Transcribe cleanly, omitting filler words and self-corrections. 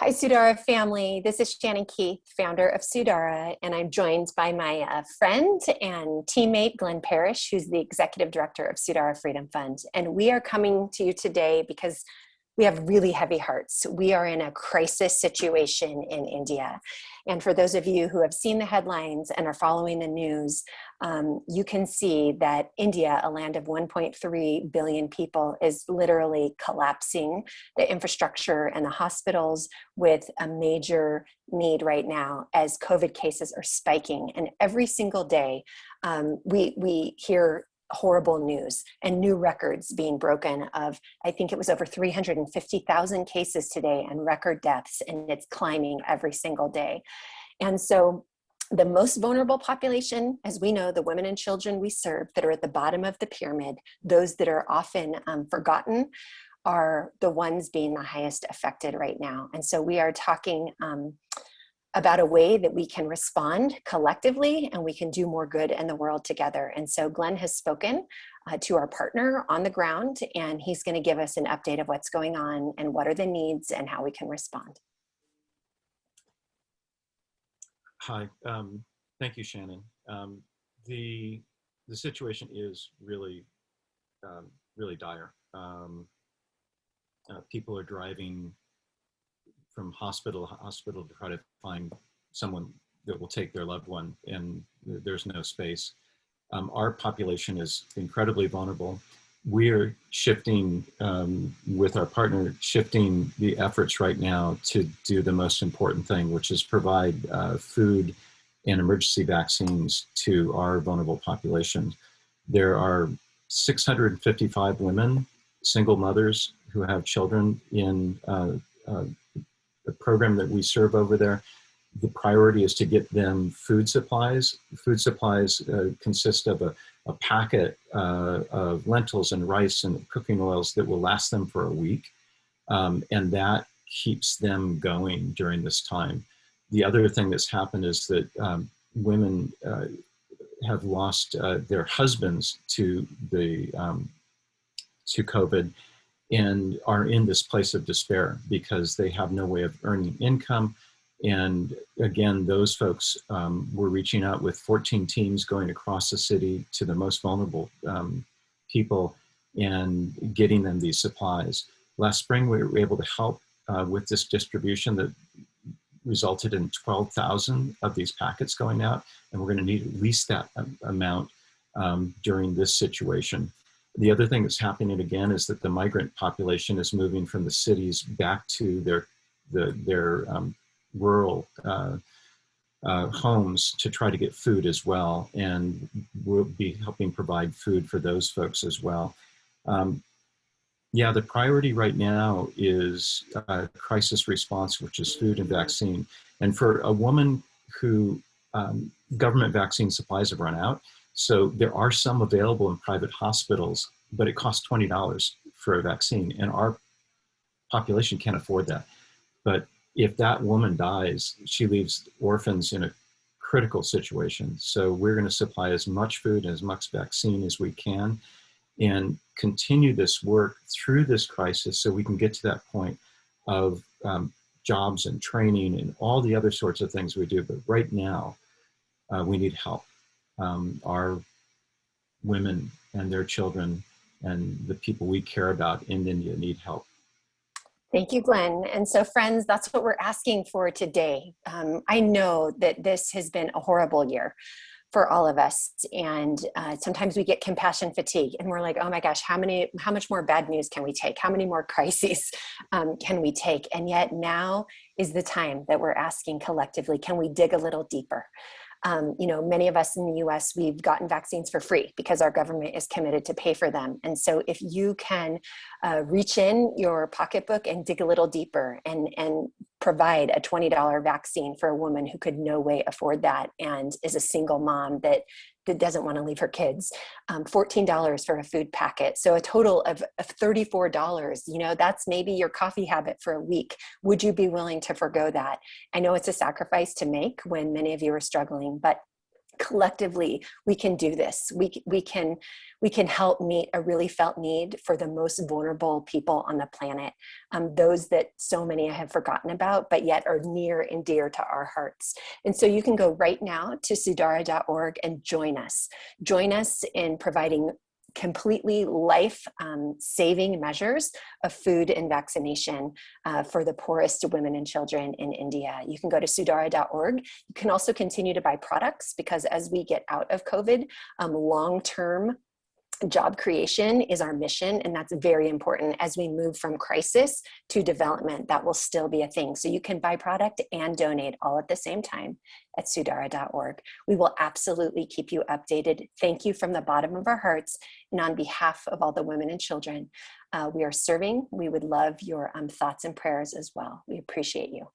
Hi, Sudara family. This is Shannon Keith, founder of Sudara, and I'm joined by my friend and teammate, Glenn Parrish, who's the executive director of Sudara Freedom Fund. And we are coming to you today because we have really heavy hearts. We are in a crisis situation in India. And for those of you who have seen the headlines and are following the news, you can see that India, a land of 1.3 billion people, is literally collapsing the infrastructure and the hospitals with a major need right now as COVID cases are spiking. And every single day, we hear horrible news and new records being broken of, I think it was over 350,000 cases today and record deaths, and it's climbing every single day. And so the most vulnerable population, as we know, the women and children we serve that are at the bottom of the pyramid, those that are often forgotten, are the ones being the highest affected right now. And so we are talking about a way that we can respond collectively and we can do more good in the world together. And so Glenn has spoken to our partner on the ground, and he's going to give us an update of what's going on and what are the needs and how we can respond. Hi, thank you, Shannon. The situation is really, really dire. People are driving from hospital to hospital to try to find someone that will take their loved one, and there's no space. Our population is incredibly vulnerable. We are shifting, with our partner, shifting the efforts right now to do the most important thing, which is provide food and emergency vaccines to our vulnerable population. There are 655 women, single mothers who have children in the program that we serve over there. The priority is to get them food supplies. Food supplies consist of a packet of lentils and rice and cooking oils that will last them for a week. And that keeps them going during this time. The other thing that's happened is that women have lost their husbands to COVID, and are in this place of despair because they have no way of earning income. And again, those folks were reaching out with 14 teams going across the city to the most vulnerable people and getting them these supplies. Last spring, we were able to help with this distribution that resulted in 12,000 of these packets going out, and we're going to need at least that amount during this situation. The other thing that's happening again is that the migrant population is moving from the cities back to their rural homes to try to get food as well, and we'll be helping provide food for those folks as well. Yeah, the priority right now is crisis response, which is food and vaccine. And for a woman who government vaccine supplies have run out, so there are some available in private hospitals, but it costs $20 for a vaccine, and our population can't afford that. But if that woman dies, she leaves orphans in a critical situation. So we're going to supply as much food and as much vaccine as we can and continue this work through this crisis so we can get to that point of jobs and training and all the other sorts of things we do. But right now, we need help. Our women and their children and the people we care about in India need help. Thank you, Glenn. And so friends, that's what we're asking for today. I know that this has been a horrible year for all of us. And sometimes we get compassion fatigue and we're like, oh my gosh, how much more bad news can we take? How many more crises can we take? And yet now is the time that we're asking collectively, can we dig a little deeper? You know, many of us in the US, we've gotten vaccines for free because our government is committed to pay for them. And so if you can reach in your pocketbook and dig a little deeper and provide a $20 vaccine for a woman who could no way afford that and is a single mom that doesn't want to leave her kids, $14 for a food packet. So a total of $34, you know, that's maybe your coffee habit for a week. Would you be willing to forgo that? I know it's a sacrifice to make when many of you are struggling, but collectively we can do this. We can help meet a really felt need for the most vulnerable people on the planet, those that so many have forgotten about, but yet are near and dear to our hearts. And so you can go right now to sudara.org and join us. Join us in providing completely life-saving measures of food and vaccination for the poorest women and children in India. You can go to sudara.org. You can also continue to buy products, because as we get out of COVID, long-term job creation is our mission, and that's very important. As we move from crisis to development, that will still be a thing. So you can buy product and donate all at the same time at sudara.org. We will absolutely keep you updated. Thank you from the bottom of our hearts, and on behalf of all the women and children we are serving, we would love your thoughts and prayers as well. We appreciate you.